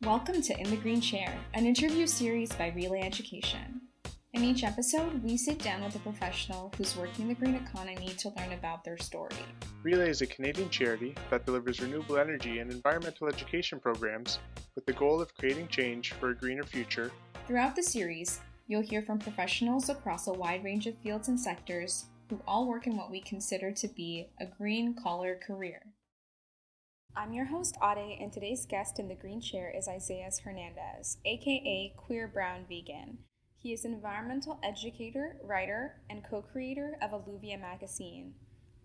Welcome to In the Green Chair, an interview series by Relay Education. In each episode, we sit down with a professional who's working the green economy to learn about their story. Relay is a Canadian charity that delivers renewable energy and environmental education programs with the goal of creating change for a greener future. Throughout the series, you'll hear from professionals across a wide range of fields and sectors who all work in what we consider to be a green-collar career. I'm your host, Ade, and today's guest in the green chair is Isaias Hernandez, aka Queer Brown Vegan. He is an environmental educator, writer, and co-creator of Alluvia magazine.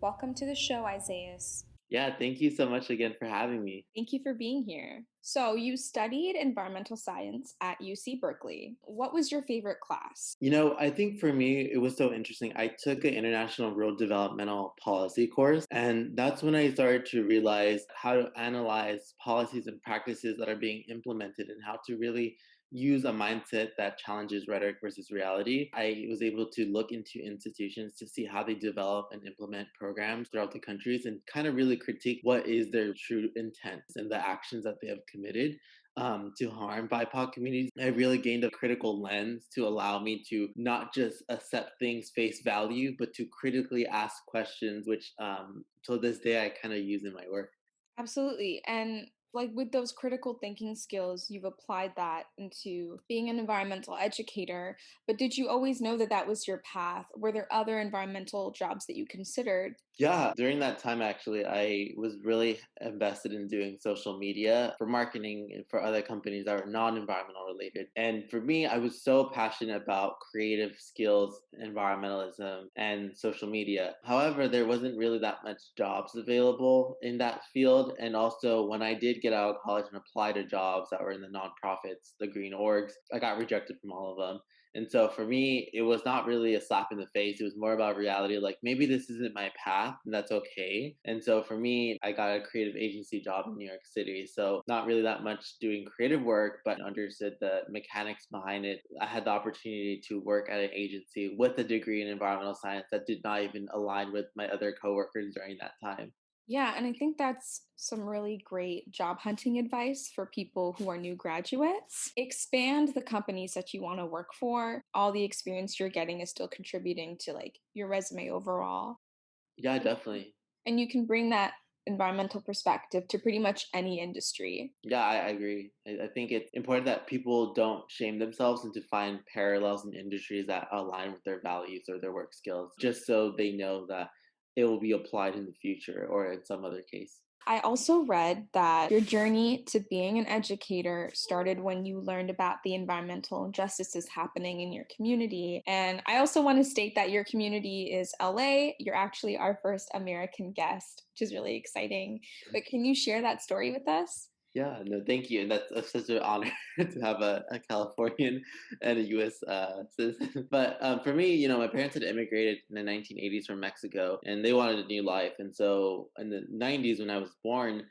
Welcome to the show, Isaias. Yeah, thank you so much again for having me. Thank you for being here. So you studied environmental science at UC Berkeley. What was your favorite class? I think for me, it was so interesting. I took an international rural developmental policy course, and that's when I started to realize how to analyze policies and practices that are being implemented and how to really use a mindset that challenges rhetoric versus reality. I was able to look into institutions to see how they develop and implement programs throughout the countries and kind of really critique what is their true intent and the actions that they have committed to harm BIPOC communities. I really gained a critical lens to allow me to not just accept things face value, but to critically ask questions, which till this day I kind of use in my work. Absolutely. And with those critical thinking skills, you've applied that into being an environmental educator. But did you always know that that was your path? Were there other environmental jobs that you considered? Yeah, during that time, actually, I was really invested in doing social media for marketing and for other companies that were non environmental related. And for me, I was so passionate about creative skills, environmentalism, and social media. However, there wasn't really that much jobs available in that field. And also, when I did get out of college and apply to jobs that were in the nonprofits, the green orgs, I got rejected from all of them. And so for me, it was not really a slap in the face. It was more about reality, like maybe this isn't my path, and that's okay. And so for me, I got a creative agency job in New York City. So not really that much doing creative work, but understood the mechanics behind it. I had the opportunity to work at an agency with a degree in environmental science that did not even align with my other coworkers during that time. Yeah, and I think that's some really great job hunting advice for people who are new graduates. Expand the companies that you want to work for. All the experience you're getting is still contributing to your resume overall. Yeah, definitely. And you can bring that environmental perspective to pretty much any industry. Yeah, I agree. I think it's important that people don't shame themselves and to find parallels in industries that align with their values or their work skills, just so they know that it will be applied in the future or in some other case. I also read that your journey to being an educator started when you learned about the environmental injustices happening in your community. And I also want to state that your community is LA. You're actually our first American guest, which is really exciting. But can you share that story with us? Yeah, no, thank you. And that's such an honor to have a Californian and a US citizen. But for me, my parents had immigrated in the 1980s from Mexico and they wanted a new life. And so in the 90s, when I was born,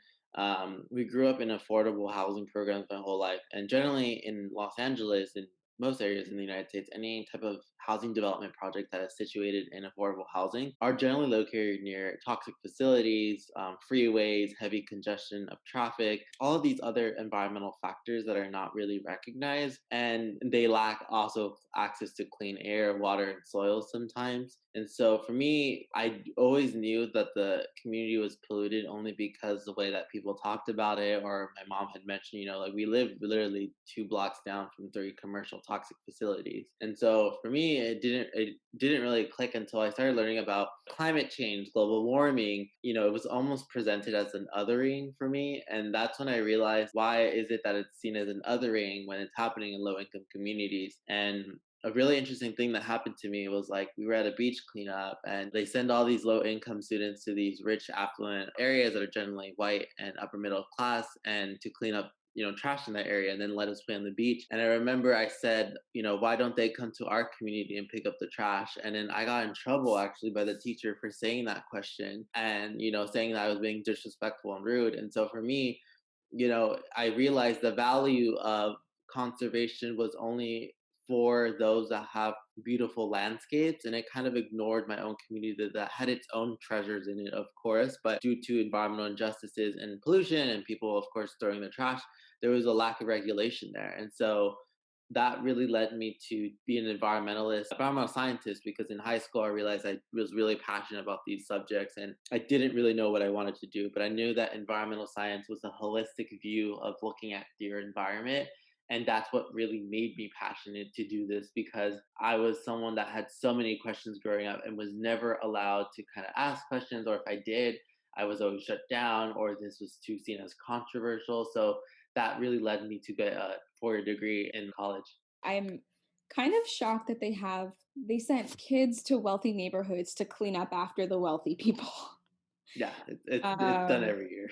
we grew up in affordable housing programs my whole life. And generally in Los Angeles and most areas in the United States, any type of housing development project that is situated in affordable housing are generally located near toxic facilities, freeways, heavy congestion of traffic, all of these other environmental factors that are not really recognized. And they lack also access to clean air, water, and soil sometimes. And so for me, I always knew that the community was polluted only because the way that people talked about it, or my mom had mentioned, we live literally 2 blocks down from 3 commercial toxic facilities. And so for me, it didn't really click until I started learning about climate change, global warming. It was almost presented as an othering for me. And that's when I realized, why is it that it's seen as an othering when it's happening in low income communities? And a really interesting thing that happened to me was, like, we were at a beach cleanup and they send all these low income students to these rich affluent areas that are generally white and upper middle class, and to clean up trash in that area and then let us play on the beach. And I remember I said, why don't they come to our community and pick up the trash? And then I got in trouble actually by the teacher for saying that question and, saying that I was being disrespectful and rude. And so for me, I realized the value of conservation was only for those that have beautiful landscapes, and it kind of ignored my own community that had its own treasures in it, of course, but due to environmental injustices and pollution and people, of course, throwing their trash, there was a lack of regulation there. And so that really led me to be an environmental scientist, because in high school I realized I was really passionate about these subjects and I didn't really know what I wanted to do, but I knew that environmental science was a holistic view of looking at your environment. And that's what really made me passionate to do this, because I was someone that had so many questions growing up and was never allowed to kind of ask questions, or if I did, I was always shut down, or this was too seen as controversial. So that really led me to get a 4-year degree in college. I'm kind of shocked that they sent kids to wealthy neighborhoods to clean up after the wealthy people. Yeah, it's done Um, every year.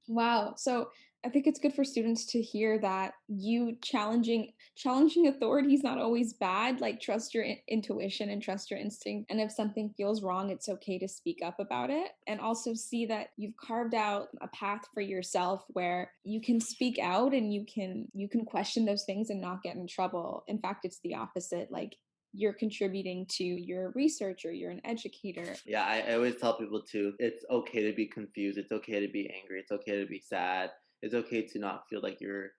Wow. So I think it's good for students to hear that you challenging authority is not always bad. Like trust your intuition and trust your instinct. And if something feels wrong, it's okay to speak up about it. And also see that you've carved out a path for yourself where you can speak out and you can question those things and not get in trouble. In fact, it's the opposite. Like you're contributing to your research or you're an educator. Yeah, I always tell people too, it's okay to be confused. It's okay to be angry. It's okay to be sad. It's okay to not feel like you're,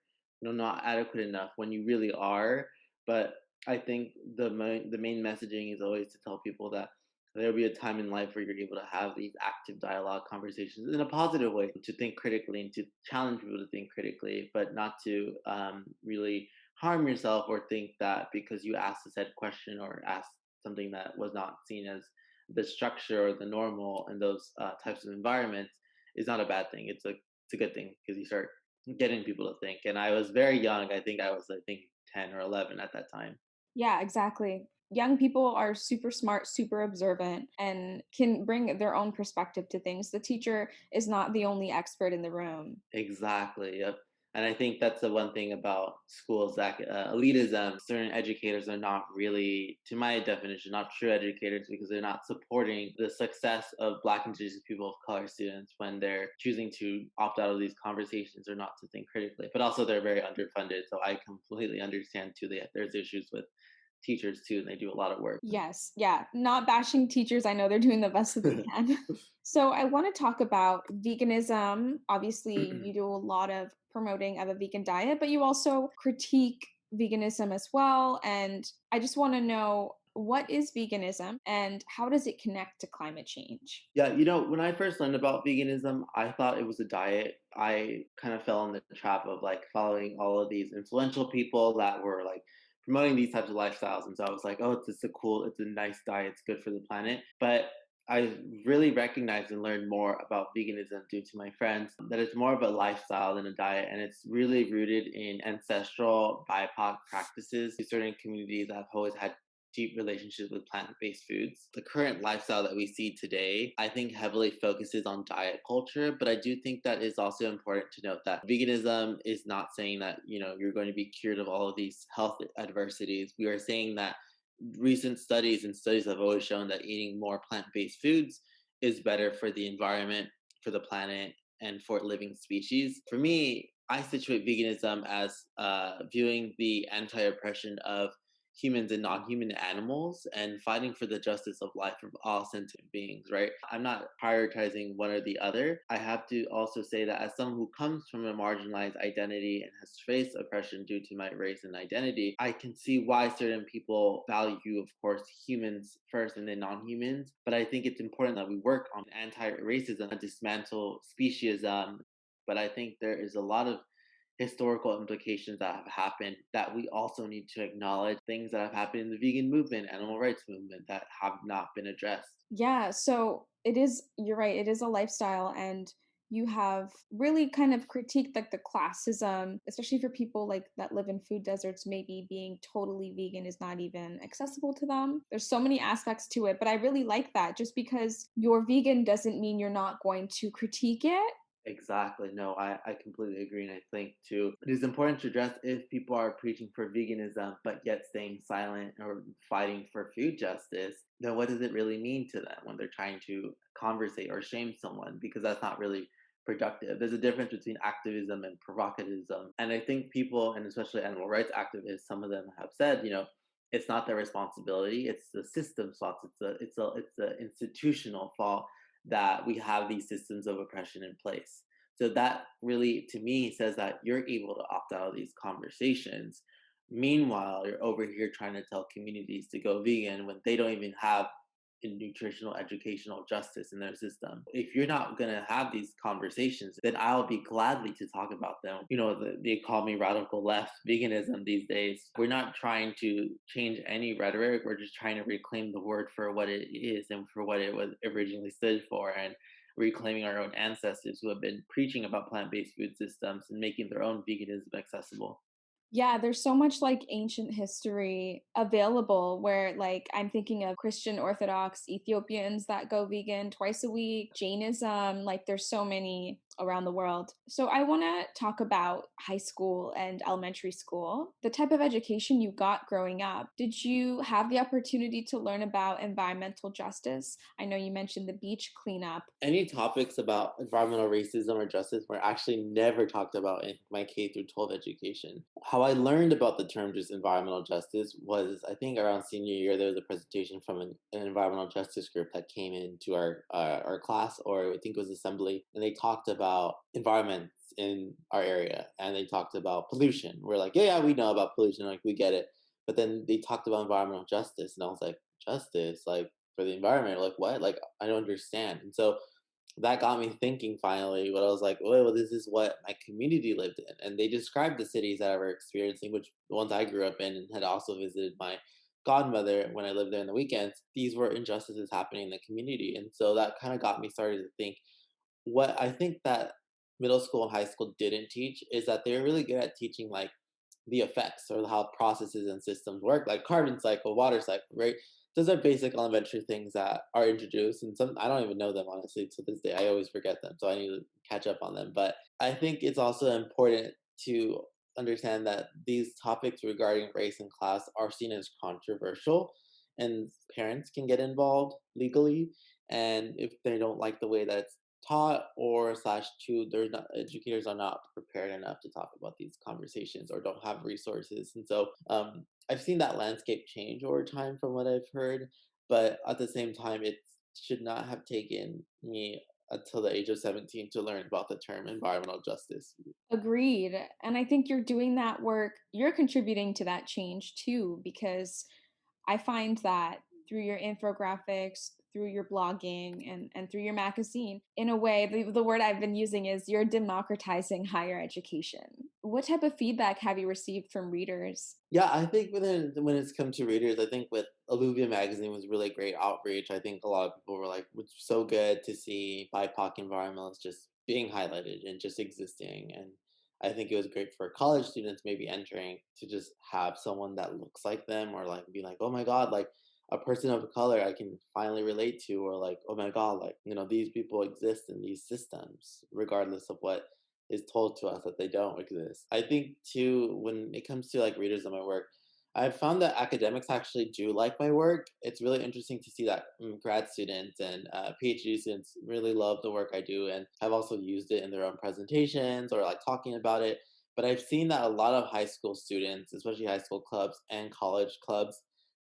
not adequate enough when you really are. But I think the main messaging is always to tell people that there'll be a time in life where you're able to have these active dialogue conversations in a positive way, to think critically and to challenge people to think critically, but not to really harm yourself or think that because you asked a said question or asked something that was not seen as the structure or the normal in those types of environments is not a bad thing. It's a good thing, because you start getting people to think. And I was very young. I think 10 or 11 at that time. Yeah, exactly. Young people are super smart, super observant, and can bring their own perspective to things. The teacher is not the only expert in the room. Exactly. Yep. And I think that's the one thing about schools, that elitism. Certain educators are not really, to my definition, not true educators, because they're not supporting the success of Black, Indigenous people of color students when they're choosing to opt out of these conversations or not to think critically. But also, they're very underfunded, so I completely understand too that there's issues with teachers too, and they do a lot of work. Yes, yeah, not bashing teachers. I know they're doing the best that they can. So, I want to talk about veganism. Obviously, you do a lot of promoting of a vegan diet, but you also critique veganism as well. And I just want to know, what is veganism and how does it connect to climate change? Yeah, when I first learned about veganism, I thought it was a diet. I kind of fell in the trap of like following all of these influential people that were like promoting these types of lifestyles. And so I was like, oh, it's a nice diet, it's good for the planet. But I really recognized and learned more about veganism due to my friends that it's more of a lifestyle than a diet. And it's really rooted in ancestral BIPOC practices. Certain communities that have always had deep relationships with plant-based foods. The current lifestyle that we see today, I think heavily focuses on diet culture, but I do think that it's also important to note that veganism is not saying that, you're going to be cured of all of these health adversities. We are saying that recent studies and studies have always shown that eating more plant-based foods is better for the environment, for the planet, and for living species. For me, I situate veganism as viewing the anti-oppression of humans and non-human animals and fighting for the justice of life of all sentient beings, right? I'm not prioritizing one or the other. I have to also say that as someone who comes from a marginalized identity and has faced oppression due to my race and identity, I can see why certain people value, of course, humans first and then non-humans. But I think it's important that we work on anti-racism and dismantle speciesism. But I think there is a lot of historical implications that have happened that we also need to acknowledge, things that have happened in the vegan movement, animal rights movement, that have not been addressed. Yeah, so you're right, it is a lifestyle, and you have really kind of critiqued like the classism, especially for people like that live in food deserts. Maybe being totally vegan is not even accessible to them. There's so many aspects to it, but I really like that. Just because you're vegan doesn't mean you're not going to critique it. Exactly. No, I completely agree. And I think, too, it is important to address if people are preaching for veganism, but yet staying silent or fighting for food justice, then what does it really mean to them when they're trying to conversate or shame someone? Because that's not really productive. There's a difference between activism and provocativism. And I think people, and especially animal rights activists, some of them have said, it's not their responsibility. It's the system's fault. It's a institutional fault that we have these systems of oppression in place. So that really, to me, says that you're able to opt out of these conversations. Meanwhile, you're over here trying to tell communities to go vegan when they don't even have nutritional educational justice in their system. If you're not going to have these conversations, then I'll be gladly to talk about them. They call me radical left veganism these days. We're not trying to change any rhetoric. We're just trying to reclaim the word for what it is and for what it was originally stood for, and reclaiming our own ancestors who have been preaching about plant-based food systems and making their own veganism accessible. Yeah, there's so much like ancient history available where like I'm thinking of Christian Orthodox Ethiopians that go vegan twice a week, Jainism, like there's so many around the world. So I want to talk about high school and elementary school. The type of education you got growing up. Did you have the opportunity to learn about environmental justice? I know you mentioned the beach cleanup. Any topics about environmental racism or justice were actually never talked about in my K through 12 education. How I learned about the term just environmental justice was, I think, around senior year. There was a presentation from an environmental justice group that came into our class, or I think it was assembly, and they talked about environments in our area, and they talked about pollution. We're like, yeah, we know about pollution, like we get it. But then they talked about environmental justice, and I was like, justice, like for the environment, like what? Like I don't understand. And so that got me thinking finally, but I was like, well, this is what my community lived in. And they described the cities that I were experiencing, which the ones I grew up in and had also visited my godmother when I lived there in the weekends. These were injustices happening in the community. And so that kind of got me started to think what I think that middle school and high school didn't teach is that they're really good at teaching like the effects or how processes and systems work, like carbon cycle, water cycle, right? Those are basic elementary things that are introduced, and some I don't even know them honestly to this day. I always forget them, so I need to catch up on them. But I think it's also important to understand that these topics regarding race and class are seen as controversial, and parents can get involved legally. And if they don't like the way that it's taught or slash two, there's not educators are not prepared enough to talk about these conversations or don't have resources. And so I've seen that landscape change over time from what I've heard, but at the same time it should not have taken me until the age of 17 to learn about the term environmental justice. Agreed. And I think you're doing that work, you're contributing to that change too, because I find that through your infographics, through your blogging, and through your magazine, in a way, the word I've been using is you're democratizing higher education. What type of feedback have you received from readers? Yeah, I think when it's come to readers, I think with Alluvia magazine was really great outreach. I think a lot of people were like, "It's so good to see BIPOC environmentalists just being highlighted and just existing." And I think it was great for college students maybe entering to just have someone that looks like them, or like be like, "Oh my God, like a person of color I can finally relate to," or like, "Oh my God, like these people exist in these systems, regardless of what is told to us that they don't exist." I think too, when it comes to like readers of my work, I've found that academics actually do like my work. It's really interesting to see that grad students and PhD students really love the work I do and have also used it in their own presentations or like talking about it. But I've seen that a lot of high school students, especially high school clubs and college clubs,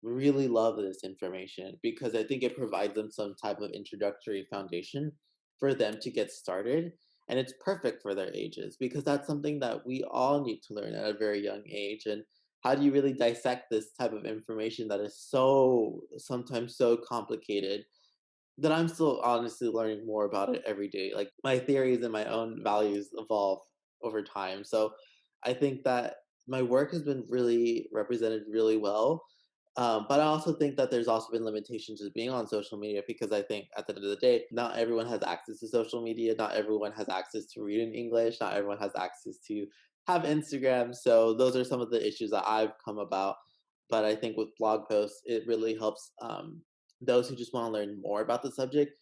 really love this information because I think it provides them some type of introductory foundation for them to get started, and it's perfect for their ages because that's something that we all need to learn at a very young age. And how do you really dissect this type of information that is so sometimes so complicated that I'm still honestly learning more about it every day. Like my theories and my own values evolve over time. So I think that my work has been really represented really well. But I also think that there's also been limitations just being on social media because I think at the end of the day, not everyone has access to social media. Not everyone has access to read in English. Not everyone has access to have Instagram. So those are some of the issues that I've come about. But I think with blog posts, it really helps those who just want to learn more about the subject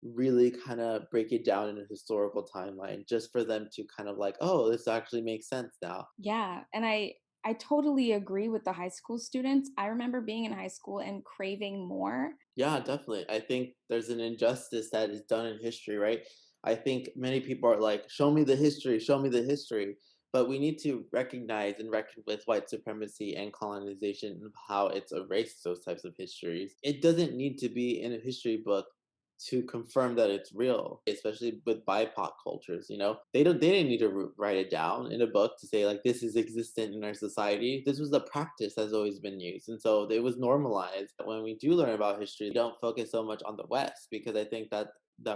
really kind of break it down in a historical timeline just for them to kind of like, oh, this actually makes sense now. Yeah, and I totally agree with the high school students. I remember being in high school and craving more. Yeah, definitely. I think there's an injustice that is done in history, right? I think many people are like, show me the history, show me the history. But we need to recognize and reckon with white supremacy and colonization and how it's erased those types of histories. It doesn't need to be in a history book to confirm that it's real, especially with BIPOC cultures. They didn't need to write it down in a book to say like this is existent in our society. This was a practice that's always been used, and so it was normalized. When we do learn about history, we don't focus so much on the West, because I think that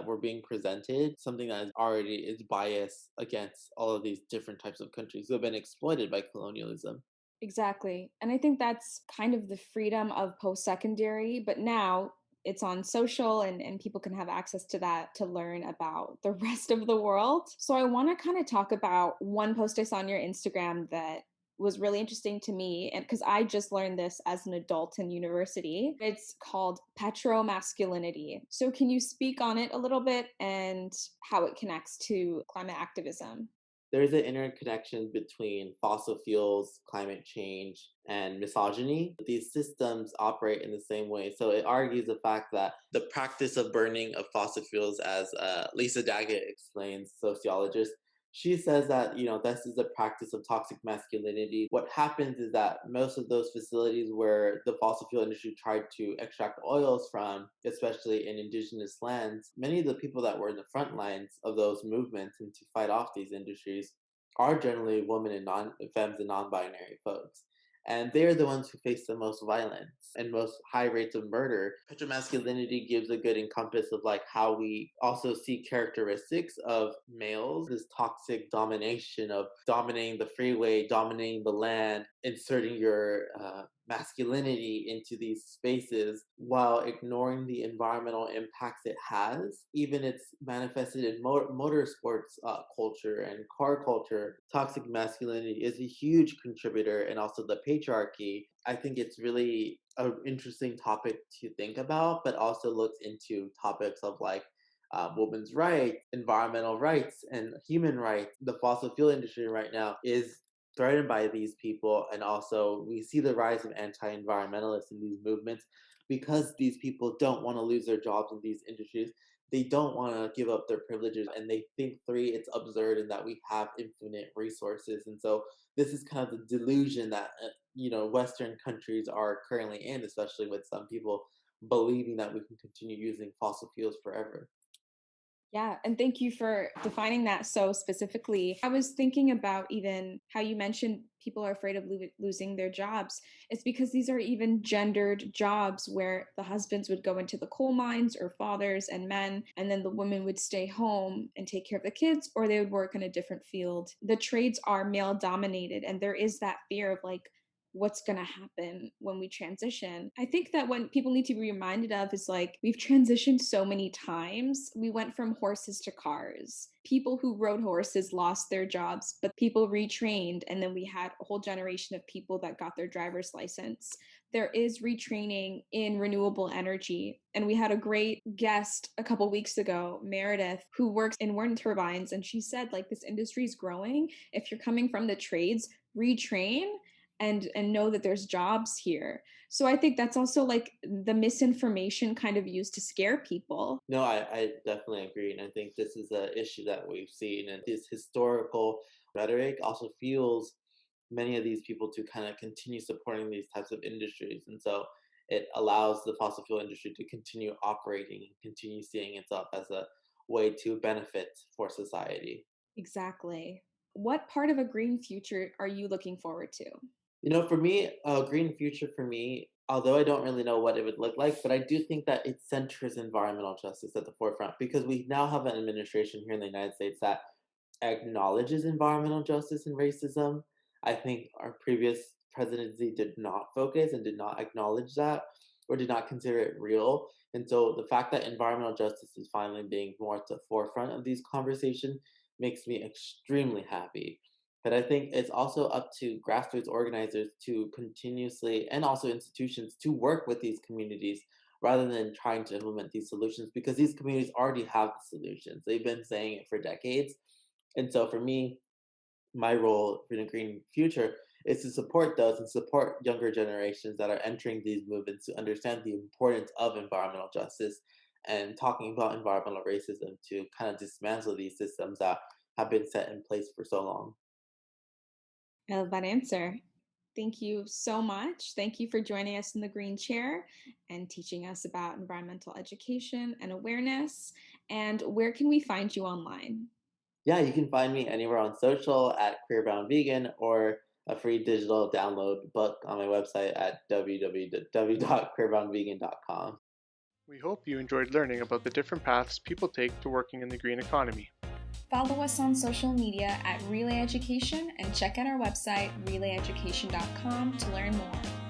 we're being presented something that is already is biased against all of these different types of countries who have been exploited by colonialism. Exactly. And I think that's kind of the freedom of post secondary, but now it's on social and people can have access to that to learn about the rest of the world. So I want to kind of talk about one post I saw on your Instagram that was really interesting to me, and because I just learned this as an adult in university. It's called Petromasculinity. So can you speak on it a little bit and how it connects to climate activism? There's an interconnection between fossil fuels, climate change, and misogyny. These systems operate in the same way. So it argues the fact that the practice of burning of fossil fuels, as Lisa Daggett explains, sociologist, she says that this is the practice of toxic masculinity. What happens is that most of those facilities where the fossil fuel industry tried to extract oils from, especially in indigenous lands, many of the people that were in the front lines of those movements and to fight off these industries are generally women and femmes and non-binary folks. And they're the ones who face the most violence and most high rates of murder. Petromasculinity gives a good encompass of like how we also see characteristics of males, this toxic domination of dominating the freeway, dominating the land, inserting your masculinity into these spaces while ignoring the environmental impacts it has. Even it's manifested in motorsports culture and car culture. Toxic masculinity is a huge contributor, and also the patriarchy. I think it's really an interesting topic to think about, but also looks into topics of like women's rights, environmental rights, and human rights. The fossil fuel industry right now is threatened by these people, and also we see the rise of anti-environmentalists in these movements because these people don't want to lose their jobs in these industries. They don't want to give up their privileges, and they think it's absurd and that we have infinite resources. And so this is kind of the delusion that Western countries are currently in, especially with some people believing that we can continue using fossil fuels forever. Yeah, and thank you for defining that so specifically. I was thinking about even how you mentioned people are afraid of losing their jobs. It's because these are even gendered jobs where the husbands would go into the coal mines, or fathers and men, and then the women would stay home and take care of the kids, or they would work in a different field. The trades are male dominated, and there is that fear of like, what's going to happen when we transition. I think that what people need to be reminded of is like, we've transitioned so many times. We went from horses to cars. People who rode horses lost their jobs, but people retrained. And then we had a whole generation of people that got their driver's license. There is retraining in renewable energy. And we had a great guest a couple weeks ago, Meredith, who works in wind turbines. And she said, like, this industry is growing. If you're coming from the trades, retrain and know that there's jobs here. So I think that's also like the misinformation kind of used to scare people. No, I definitely agree. And I think this is an issue that we've seen. And this historical rhetoric also fuels many of these people to kind of continue supporting these types of industries. And so it allows the fossil fuel industry to continue operating and continue seeing itself as a way to benefit for society. Exactly. What part of a green future are you looking forward to? For me, a green future for me, although I don't really know what it would look like, but I do think that it centers environmental justice at the forefront, because we now have an administration here in the United States that acknowledges environmental justice and racism. I think our previous presidency did not focus and did not acknowledge that, or did not consider it real. And so the fact that environmental justice is finally being more at the forefront of these conversations makes me extremely happy. But I think it's also up to grassroots organizers to continuously, and also institutions, to work with these communities rather than trying to implement these solutions, because these communities already have the solutions. They've been saying it for decades. And so for me, my role in a green future is to support those and support younger generations that are entering these movements to understand the importance of environmental justice and talking about environmental racism to kind of dismantle these systems that have been set in place for so long. I love that answer. Thank you so much. Thank you for joining us in the Green Chair and teaching us about environmental education and awareness. And where can we find you online? Yeah, you can find me anywhere on social at Queer Brown Vegan or a free digital download book on my website at www.queerbrownvegan.com. We hope you enjoyed learning about the different paths people take to working in the green economy. Follow us on social media at Relay Education and check out our website, relayeducation.com, to learn more.